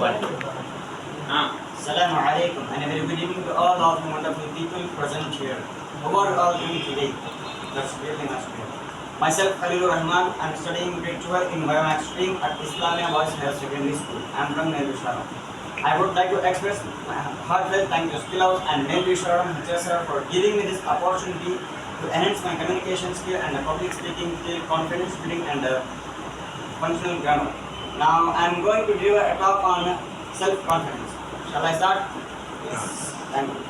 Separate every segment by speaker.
Speaker 1: Assalamu alaikum and a very good evening to all of you wonderful people present here. How are you all doing today? That's really nice to hear. Myself, HIFZUR RAHMAN, I am studying grade 12 in Biomax stream at Islamia Boys Higher Secondary School. I am from MELVISHARAM. I would like to express my heartfelt thank you to SKILLHOUSE and MELVISHARAM HIFZUR for giving me this opportunity to enhance my communication skill and the public speaking skill, confidence building and functional grammar. Now I am going to give a talk on self-confidence. Shall I start? Yes. Thank you.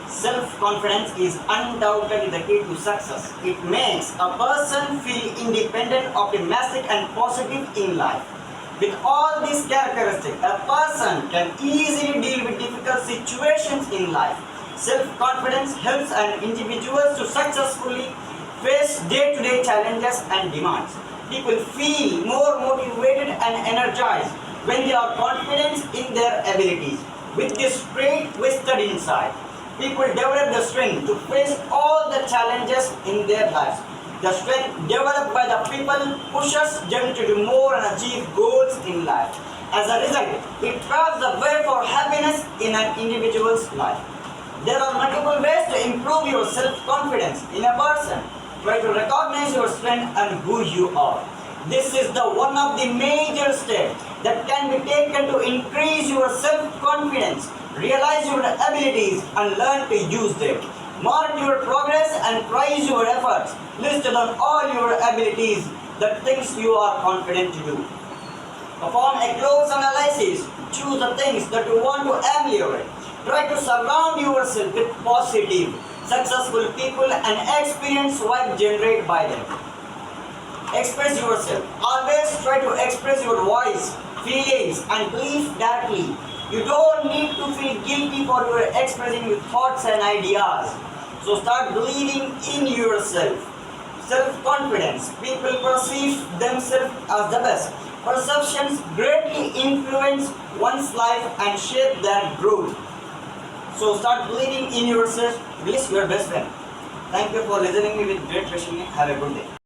Speaker 1: Self-confidence is undoubtedly the key to success. It makes a person feel independent, optimistic and positive in life. With all these characteristics, a person can easily deal with difficult situations in life. Self-confidence helps an individual to successfully face day-to-day challenges and demands. People feel more motivated and energized when they are confident in their abilities. With this trait vested inside, people develop the strength to face all the challenges in their lives. The strength developed by the people pushes them to do more and achieve goals in life. As a result, it paves the way for happiness in an individual's life. There are multiple ways to improve your self-confidence in a person. Try to recognize your strength and who you are. This is the one of the major steps that can be taken to increase your self-confidence. Realize your abilities and learn to use them. Mark your progress and prize your efforts. List on all your abilities, the things you are confident to do. Perform a close analysis. Choose the things that you want to ameliorate. Try to surround yourself with positive, successful people and experience vibe generated by them. Express yourself. Always try to express your voice, feelings and beliefs directly. You don't need to feel guilty for your expressing your thoughts and ideas. So start believing in yourself. Self-confidence. People perceive themselves as the best. Perceptions greatly influence one's life and shape their growth. So start believing in yourself. Be your best friend. Thank you for listening to me with great passion. Have a good day.